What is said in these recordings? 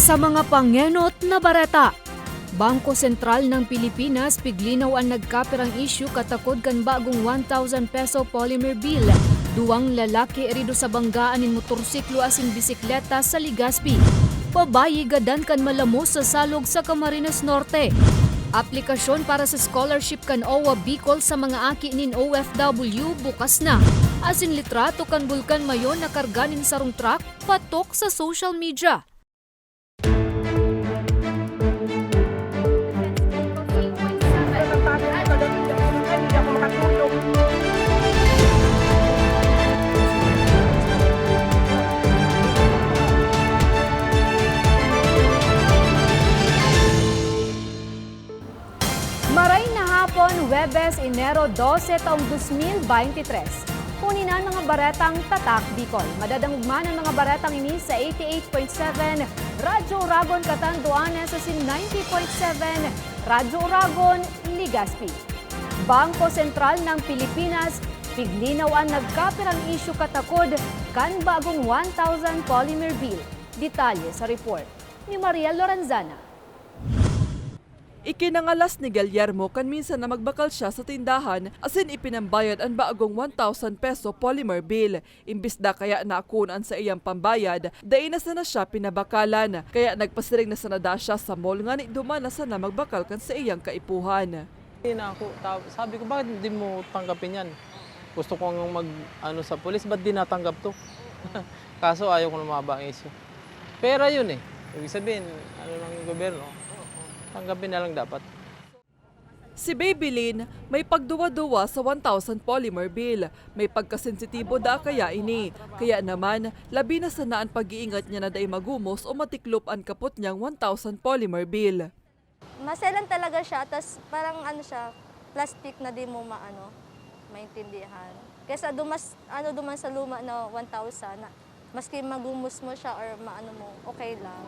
Sa mga pangenot na bareta, Bangko Sentral ng Pilipinas piglinaw ang nagkapirang issue katakod kan bagong 1,000 peso polymer bill. Duwang lalaki erido sa banggaan nin motorsiklo asin bisikleta sa Legazpi. Babayi gadan kan malamos sa salog sa Camarines Norte. Aplikasyon para sa scholarship kan OWA Bicol sa mga aki nin OFW bukas na. Asin litrato kan Bulkan Mayon na karga nin sarong truck patok sa social media. Maray na hapon, Huwebes, Enero 12, taong 2023. Kunin ang mga baretang Tatak Bicol. Madadangugman ang mga baretang ini sa 88.7 Radyo Uragon Catanduanes sa 90.7 Radyo Uragon Legazpi. Bangko Sentral ng Pilipinas piglinaw ang nagkapirang issue katakod kan bagong 1,000 polymer bill. Detalye sa report ni Maria Lorenzana. Ikinangalas ni Guillermo kan minsan na magbakal siya sa tindahan asin ipinambayad ang bagong 1,000 peso polymer bill. Imbis da kaya naakunan sa iyang pambayad, dainas na siya pinabakalan. Kaya nagpasiring na sanada siya sa mall nga ni duman na sana magbakal kan sa iyang kaipuhan. Sabi ko, bakit hindi mo tanggapin yan? Gusto ko nga sa polis, ba't di natanggap to? Kaso ayaw ko na mabang issue. Pera yun eh. Ibig sabihin, ng gobyerno, tanggapin na lang dapat. Si Babylin may pagduwa-duwa sa 1,000 polymer bill. May pagkasensitibo da kaya ini. Kaya naman, labi na sanaan pag-iingat niya na day magumos o matiklop ang kapot niyang 1,000 polymer bill. Maselan talaga siya, tas parang plastic na di mo maintindihan. Kaysa duman sa luma na 1,000, maski magumos mo siya or okay lang.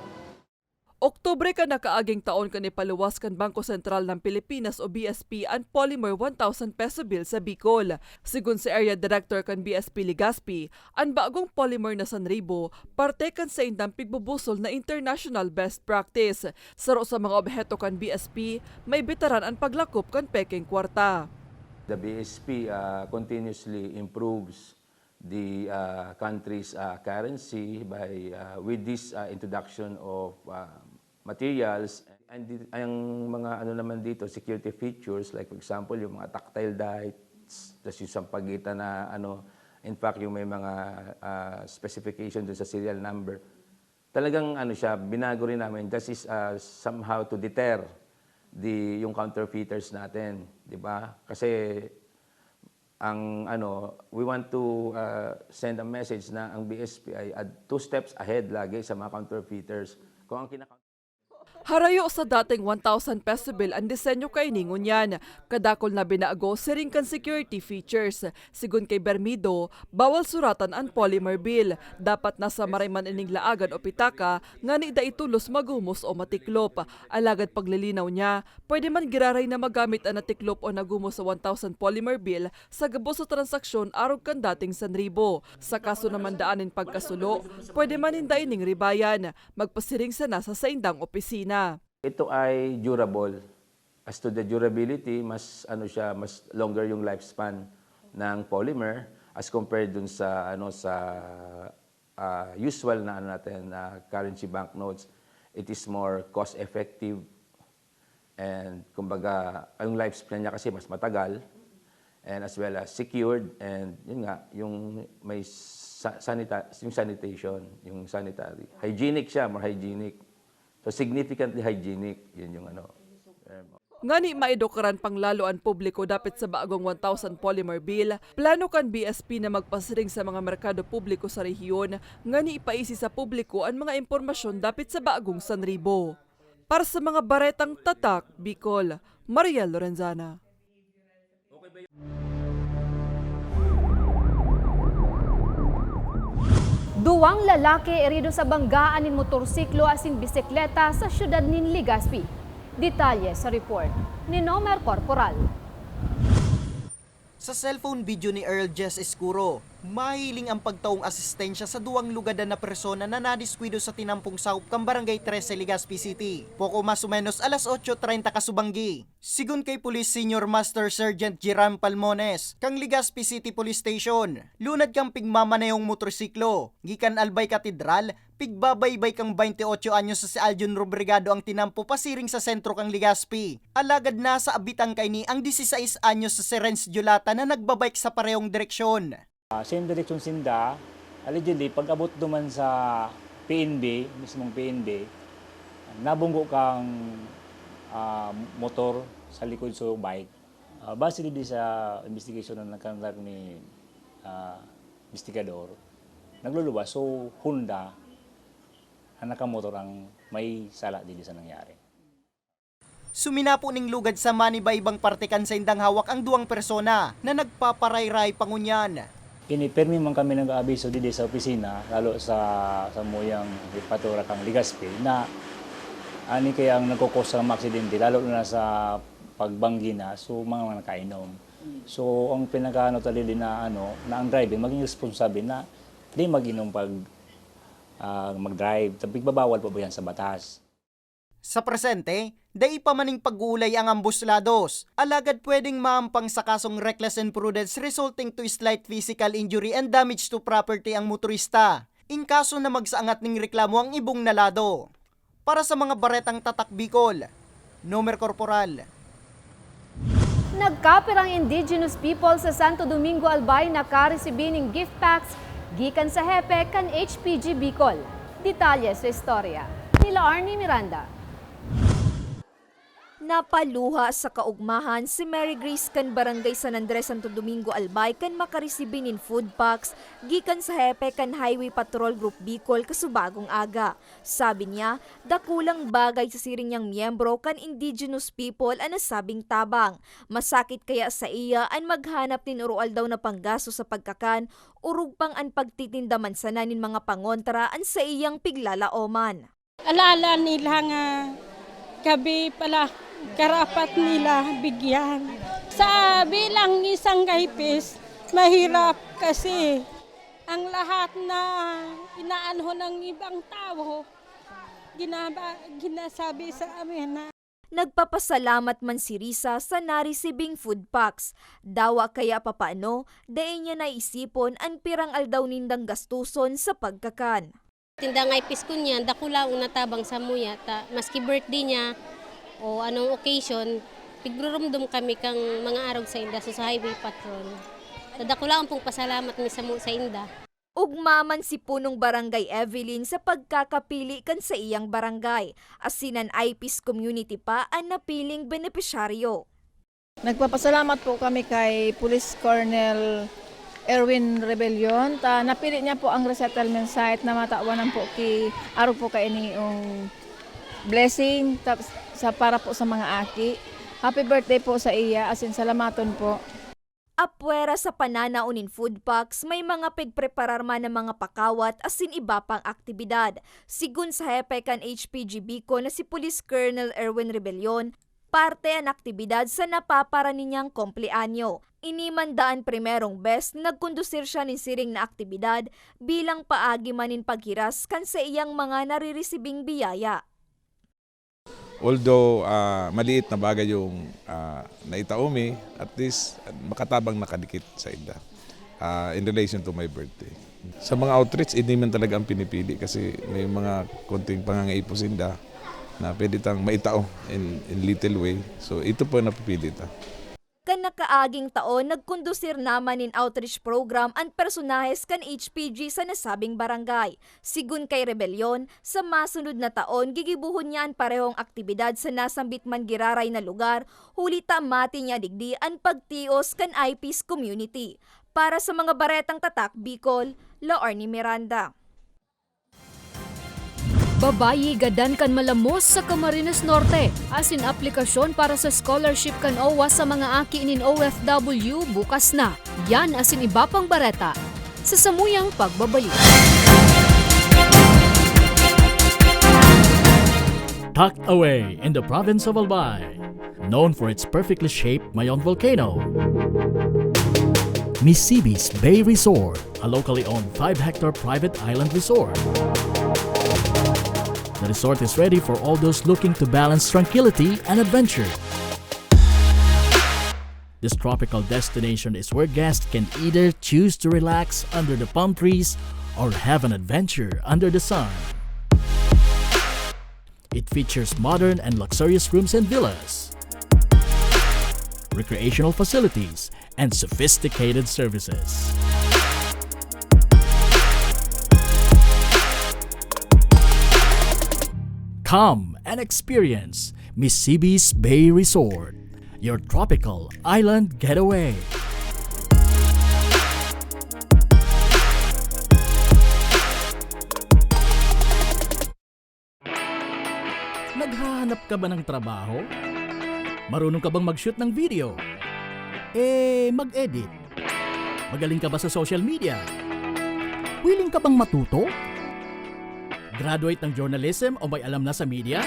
Oktubre ka nakaaging taon ka ni paluwas kan Bangko Sentral ng Pilipinas o BSP ang polymer 1,000 peso bill sa Bicol. Sigun si Area Director kan BSP Legazpi, ang bagong polymer na sanribo parte kan sa indang pigbubusol na international best practice. Saro sa mga obheto kan BSP, may bitaran ang paglakop kan peking kwarta. The BSP continuously improves the country's currency by with this introduction of materials and ang mga naman dito security features, like for example yung mga tactile dice, tas yung sampagitan na in fact yung may mga specification dun sa serial number. Talagang siya, binago rin namin. That is somehow to deter yung counterfeiters natin, di ba? Kasi we want to send a message na ang BSP ay 2 steps ahead lagi sa mga counterfeiters. Kung ang Harayo sa dating 1,000 peso bill ang disenyo kay ningon yan. Kadakol na binaago siring kan security features. Sigun kay Bermido, bawal suratan ang polymer bill. Dapat nasa marayman ining laagan o pitaka nga ni da itulos magumos o matiklop. Alagad paglilinaw niya, pwede man giraray na magamit ang natiklop o nagumos sa 1,000 polymer bill sa gabos sa transaksyon arog kan dating 1,000. Sa kaso naman daanin pagkasulo, pwede man hindain ning ribayan. Magpasiring sana sa indang opisina. Ito ay durable. As to the durability, mas mas longer yung lifespan ng polymer as compared dun sa usual na natin currency banknotes. It is more cost effective and kumbaga yung lifespan niya kasi mas matagal and as well as secured, and yun nga yung may sanitation, yung sanitary. Hygienic siya, more hygienic. So significantly hygienic, yun yung Ngani maidokaran panglalo ang publiko dapit sa bagong 1,000 polymer bill, plano kan BSP na magpasiring sa mga merkado publiko sa rehiyon, ngani ipaisi sa publiko ang mga impormasyon dapit sa bagong 1,000. Para sa mga baretang Tatak Bicol, Maria Lorenzana. Duwang lalaki erido sa banggaan nin motorsiklo asin bisikleta sa syudad nin Legazpi. Detalye sa report ni Nomer Corporal. Sa cellphone video ni Earl Jess Escuro, Mahiling ang pagtaong asistensya sa duwang lugadan na persona na nadiskwida sa tinampong sakop kang Barangay 13 Legazpi City. Poko mas o menos alas 8:30 kasubanggi. Sigun kay Police Senior Master Sergeant Jiram Palmones, kang Legazpi City Police Station. Lunad kang pigmamanayong motorsiklo. Gikan Albay Katedral, pigbabaybay kang 28 anyos sa si Aljon Robrigado ang tinampo pasiring sa sentro kang Legazpi. Alagad na sa abitang kay ni ang 16 anyos sa si Renz Julata na nagbabike sa parehong direksyon. Same direction sinda, allegedly, pag abot duman sa PNB, mismong PNB, nabunggo kang motor sa likod sa bike. Base din sa investigation na nagkandak ni investigador, nagluluwas, so Honda, ang nakamotor ang may sala din sa nangyari. Suminapo ning lugad sa manibaybang partikan sa indang hawak ang duwang persona na nagpaparayray pangunyan. Permi man kami nag-aabiso dito sa opisina, lalo sa muyang patura kang Legazpi, na ani kaya ang nagkukos ng aksidente, lalo na sa pagbanggi na, so mga nakainom. So ang pinakaano talili na na ang driver maging responsable na di mag-inom pag mag-drive. Tapos babawal pa ba yan sa batas? Sa presente, dai pa maning pag-uulay ang ambuslados. Alagad pwedeng maampang sa kasong reckless imprudence resulting to slight physical injury and damage to property ang motorista. In kaso na magsaangat ning reklamo ang ibong nalado. Para sa mga baretang tatak Bicol, Nomer Corporal. Nagkapirang indigenous people sa Santo Domingo Albay na karesibi ng gift packs gikan sa hepe kan HPG Bicol. Detalye sa istorya nila Arnie Miranda. Napaluha sa kaugmahan si Mary Grace kan Barangay San Andres, Santo Domingo Albay kan makaresibi nin food packs gikan sa hepe kan Highway Patrol Group Bicol kasubagong aga. Sabi niya, dakulang bagay sa siring niyang miyembro kan indigenous people ang nasabing tabang. Masakit kaya sa iya ang maghanap nin urual daw na panggaso sa pagkakan, urug pang ang pagtitindaman sana nin mga pangontra an sa iyang piglalaoman. Alaala nila nga gabi pala karapat nila bigyan. Sa bilang isang kaipis, mahirap kasi ang lahat na inaanho ng ibang tao, ginasabi sa amin na Nagpapasalamat man si Risa sa naresibing food packs. Dawa kaya papaano, dayon niya naisipon ang pirang aldaw nindang gastuson sa pagkakan. Tinda nga ipis ko niya, dakula ang natabang sa muya, maski birthday niya o anong occasion, pigrurumdum kami kang mga arog sa inda sa Highway Patrol. Dakula ang pong pasalamat mi sa inda. Ugmaman si punong barangay Evelyn sa pagkakapili kan sa iyang barangay. Asinan IPIS community pa ang napiling benepisyaryo. Nagpapasalamat po kami kay Police Colonel Erwin Rebellion. Napili niya po ang resettlement site na matawanan po arog po kay iniong blessing sa para po sa mga aki. Happy birthday po sa iya, asin salamaton po. Apwera sa pananaunin food packs, may mga pigpreparar man ng mga pakawat asin iba pang aktibidad. Sigun sa hepe kan HPG Bicol na si Police Colonel Erwin Rebellion, parte ang aktibidad sa napapara ninyang kompleanyo. Inimandaan primerong best nagkondusir siya nin siring na aktibidad bilang paagi manin paghiras kan sa iyang mga nariresibing biyaya. Although maliit na bagay yung naitaumi, at least makatabang nakadikit sa inda in relation to my birthday. Sa mga outreach, hindi man talaga ang pinipili kasi may mga konting pangangaipos inda na pwede tang maitao in little way. So ito po napipili ta. Kan nakaaging taon, nagkondusir naman in outreach program ang personahes kan HPG sa nasabing barangay. Sigun kay Rebellion, sa masunod na taon, gigibuhon niya ang parehong aktibidad sa nasambit man giraray na lugar, huli tamati niya digdi ang pagtios kan IPIS community. Para sa mga baretang tatak Bicol, Laorny Miranda. Babayi gadan kan malamos sa Camarines Norte. Asin aplikasyon para sa scholarship kan OWA sa mga aki inin OFW bukas na. Yan asin iba pang bareta sa samuyang pagbabalik. Tucked away in the province of Albay, known for its perfectly shaped Mayon volcano, Misibis Bay Resort, a locally owned 5-hectare private island resort. The resort is ready for all those looking to balance tranquility and adventure. This tropical destination is where guests can either choose to relax under the palm trees or have an adventure under the sun. It features modern and luxurious rooms and villas, recreational facilities, and sophisticated services. Come and experience Misibis Bay Resort, your tropical island getaway. Naghahanap ka ba ng trabaho? Marunong ka bang mag-shoot ng video? Mag-edit? Magaling ka ba sa social media? Willing ka bang matuto? Graduate ng journalism o may alam na sa media?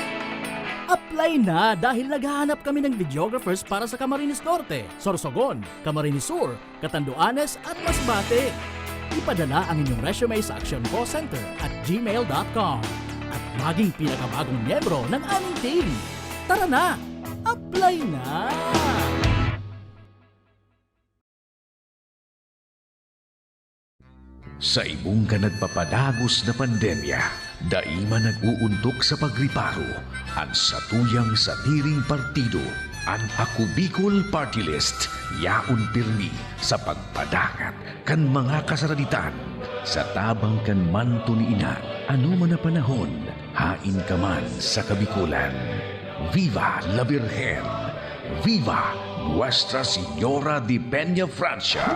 Apply na dahil naghahanap kami ng videographers para sa Camarines Norte, Sorsogon, Camarines Sur, Catanduanes at Masbate. Ipadala ang inyong resume sa actioncallcenter@gmail.com at maging pinakabagong miyembro ng aming team. Tara na! Apply na! Sa ibong ka nagpapadagos na pandemya, daima nag-uuntok sa pagriparo, ang satuyang satiring partido, ang Ako Bicol Party List, yaon pirmi sa pagpadangat kan mga kasaraditan, sa tabang kan manto ni ina, ano man na panahon, hain ka man sa kabikulan. Viva la Virgen! Viva Nuestra Señora de Peña Francia!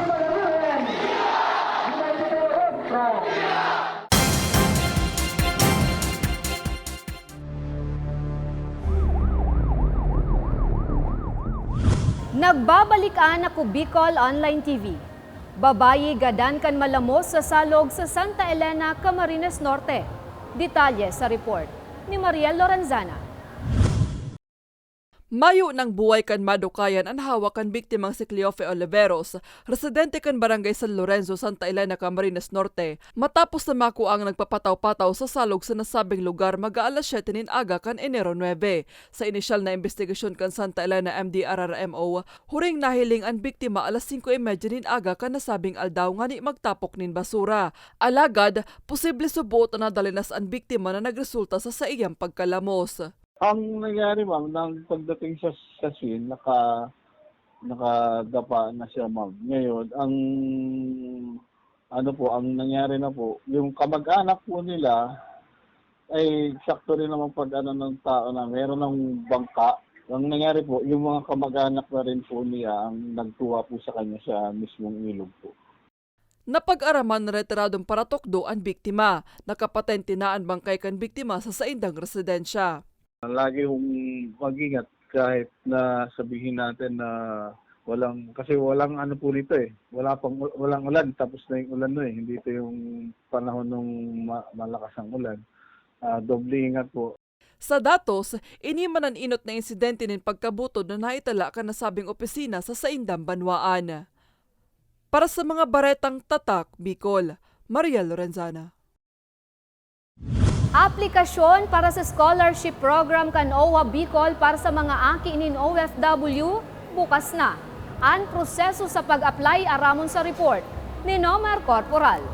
Nagbabalik ang Ako Bicol Online TV. Babayi gadan kan malamos sa salog sa Santa Elena, Camarines Norte. Detalye sa report ni Mariel Lorenzana. Mayo ng buhay kan madukayan ang hawak kan biktimang si Cleofe Oliveros, residente kan Barangay San Lorenzo, Santa Elena, Camarines Norte, matapos na makuang nagpapataw-pataw sa salog sa nasabing lugar mag-aalas 7 nin aga kan Enero 9. Sa inisyal na investigasyon kan Santa Elena MDRRMO, huring nahiling ang biktima alas 5:30 nin aga kan nasabing aldaw nga ni magtapok nin basura. Alagad, posible subot na nadalinas ang biktima na nagresulta sa iyang pagkalamos. Ang nangyari, ma'am, nang pagdating sa scene, nakadapa na siya, ma'am. Ngayon, ang nangyari na po, yung kamag-anak po nila ay sakto rin naman pag ng tao na meron ng bangka. Ang nangyari po, yung mga kamag-anak na rin po niya ang nagtuwa po sa kanya sa mismong ilog po. Napag-araman na retiradong paratokdo ang biktima. Nakapatente na ang bangkay kan biktima sa saindang residensya. Lagi hong mag-ingat kahit na sabihin natin na walang ano po nito walang ulan, tapos na yung ulan hindi ito yung panahon ng malakas ang ulan. Doble ingat po. Sa datos, inimanan inot na insidente nin pagkabutod na naitala ka nasabing opisina sa saindang banwaan. Para sa mga baretang tatak, Bicol, Mariel Lorenzana. Aplikasyon para sa scholarship program kan OWA Bicol para sa mga aki nin OFW bukas na. Ang proseso sa pag-apply aramon sa report ni Nomar Corporal.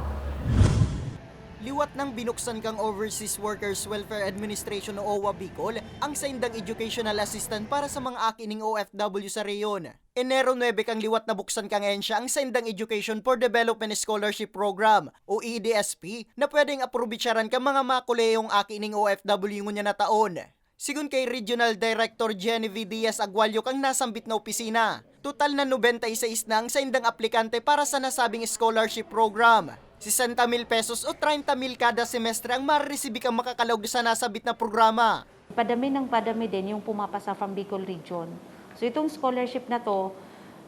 Liwat ng binuksan kang Overseas Workers Welfare Administration o OWA Bicol ang saindang educational assistant para sa mga akining OFW sa reyon. Enero 9 kang liwat na buksan kang ensya ang saindang Education for Development Scholarship Program o EDSP na pwedeng aprobitsaran kang mga makuleyong akining OFW ngunya na taon. Sigun kay Regional Director Genevieve Diaz Agualio kang nasambit na opisina, total na 96 na ang saindang aplikante para sa nasabing scholarship program. 60,000 pesos o 30,000 kada semestre ang marireceive kang makakalaog sa nasabit na programa. Padami ng padami din yung pumapasa from Bicol Region. So itong scholarship na to,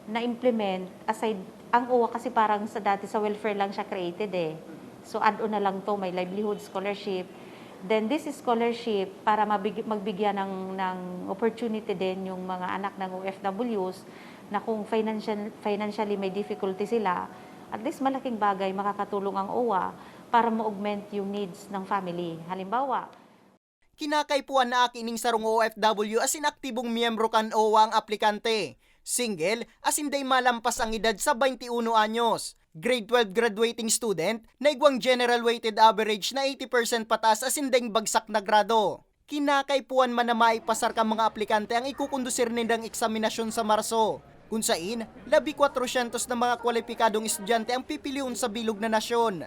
na-implement, aside, ang OWA kasi parang sa dati sa welfare lang siya created So add-on na lang to, may livelihood scholarship. Then this is scholarship para magbigyan ng opportunity din yung mga anak ng OFWs na kung financially may difficulty sila, at least malaking bagay makakatulong ang OWA para ma-augment yung needs ng family. Halimbawa, kinakaipuan na akining sarong OFW asin aktibong miyembro kan OWA ang aplikante. Single asin day malampas ang edad sa 21 anyos. Grade 12 graduating student na igwang general weighted average na 80% pataas asin dayng bagsak na grado. Kinakaipuan man na maipasar ka mga aplikante ang ikukundusir nindang eksaminasyon sa Marso. Kung sain, 1,400 na mga kwalipikadong estudyante ang pipiliun sa bilog na nasyon.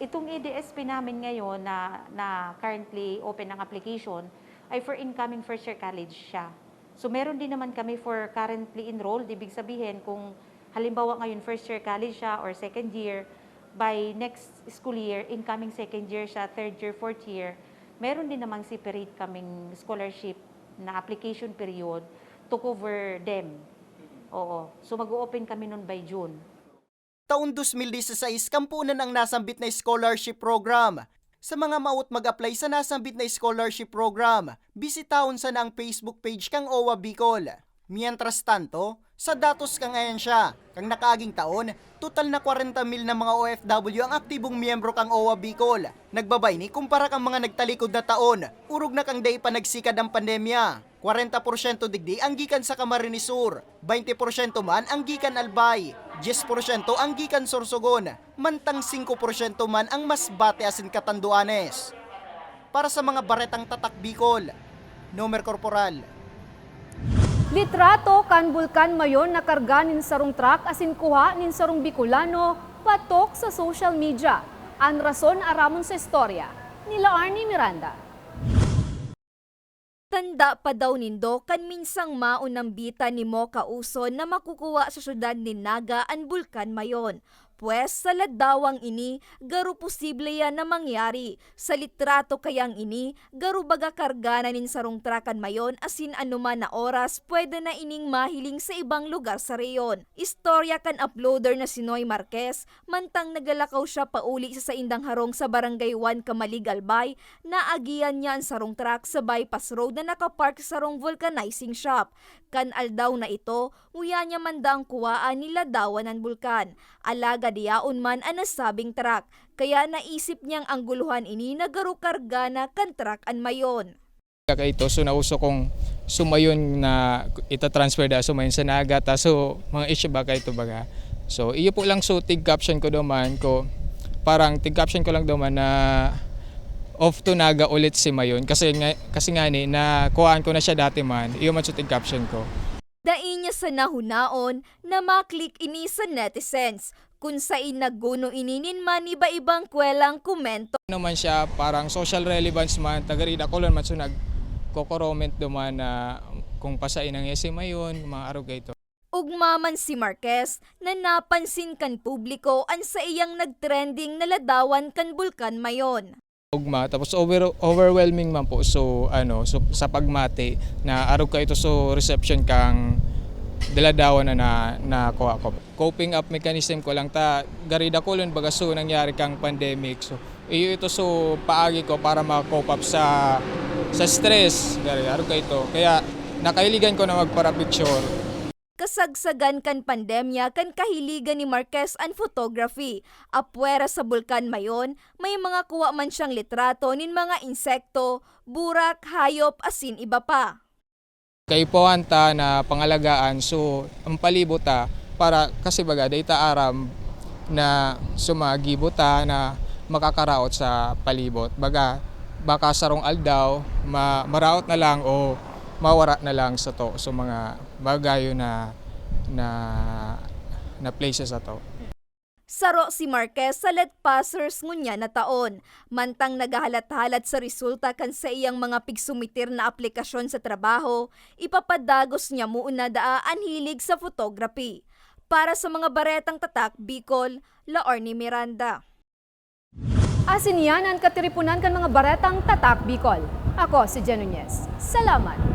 itong EDSP namin ngayon na currently open ang application ay for incoming first year college siya. So meron din naman kami for currently enrolled. Ibig sabihin kung halimbawa ngayon first year college siya or second year, by next school year, incoming second year siya, third year, fourth year, meron din namang separate kaming scholarship na application period to cover them. Oo. So mag-o-open kami nun by June. Taon 2016, kampunan ang nasambit na scholarship program. Sa mga maut mag-apply sa nasambit na scholarship program, bisitahon sa na ang Facebook page kang OWA Bicol. Mientras tanto, sa datos kang ahensya, kang nakaaging taon, total na 40,000 na mga OFW ang aktibong miyembro kang OWA Bicol. Nagbabay ni kumpara kang mga nagtalikod na taon, urog na kang day pa nagsikad ang pandemya. 40% digdi ang gikan sa Camarines Sur, 20% man ang gikan Albay, 10% ang gikan Sorsogon, mantang 5% man ang Masbate asin Catanduanes. Para sa mga baretang tatak Bicol, Nomer Corporal. Litrato kan bulkan mayon na karga nin sarong truck asin kuha nin sarong Bicolano patok sa social media. Ang rason aramon sa istorya nila Arnie Miranda. Tanda pa daw nindo kan minsang maunang bita ni mo kauson na makukuha sa syudad ni Naga ang bulkan mayon. Pwes sa ladawang ini, garu posible yan na mangyari. Sa litrato kayang ini, garu baga karga na nin sarong trakan mayon asin anuman na oras pwede na ining mahiling sa ibang lugar sa reyon. Istorya kan uploader na si Noy Marquez, mantang nagalakaw siya pauli sa indang harong sa Barangay 1 Kamalig Albay, na agian niya ang sarong truck sa bypass road na nakapark sa sarong vulcanizing shop. Kan aldaw na ito, uya niya mandang kuwaan nila dawan ng bulkan. Alaga diyaon man ang nasabing truck, kaya naisip niyang angguluhan ini na garu karga na kan truck an mayon. Kaka ito, so nauso kong sumayon na ita-transfer da sumayon sa Naga, so mga issue ba ito baga. So iyo po lang so tig caption ko daman ko, parang tig caption ko lang daman na off to Naga ulit si Mayon kasi nga ni na kuhaan ko na siya dati man, iyo man so tig caption ko. Dain niya sa nahunaon na maklik ini sa netizens kung saan nagguno ininin man iba-ibang kwelang komento. Naman siya parang social relevance man, tagarida ko lang man so nagko-comment duman na kung pasain ang si Mayon, mga arugay ito. Ugmaman si Marquez na napansin kan publiko ang sa iyang nagtrending na ladawan kan bulkan mayon. Ugma, tapos overwhelming man po so sa pagmati na arog ka ito so reception kang daladawan na kuha ko. Coping up mechanism ko lang ta garida ko lun baga so nangyari kang pandemic, so iyo ito so paagi ko para ma-cope up sa stress gari arog ka ito kaya nakailigan ko na magpara picture. Kasagsagan kan pandemya kan kahiligan ni Marquez ang photography. Apwera sa bulkan mayon, may mga kuha man siyang litrato nin mga insekto, burak, hayop, asin iba pa. Kaipuan ta na pangalagaan so ang palibot ta para kasi baga data aram na sumagibot ta na makakaraot sa palibot. Baga baka sarong aldaw maraot na lang o mawara na lang sa to so mga bagayo na places ato. Saro si Marquez sa letpassers ngunya na taon, mantang nagahalat-halat sa resulta kan sa iyang mga pigsumitir na aplikasyon sa trabaho, ipapadagos niya muna daan hilig sa photography. Para sa mga baretang tatak Bicol, Laornie Miranda. Asin yan ang katiripunan kan mga baretang tatak Bicol. Ako si Jen Nunez. Salamat!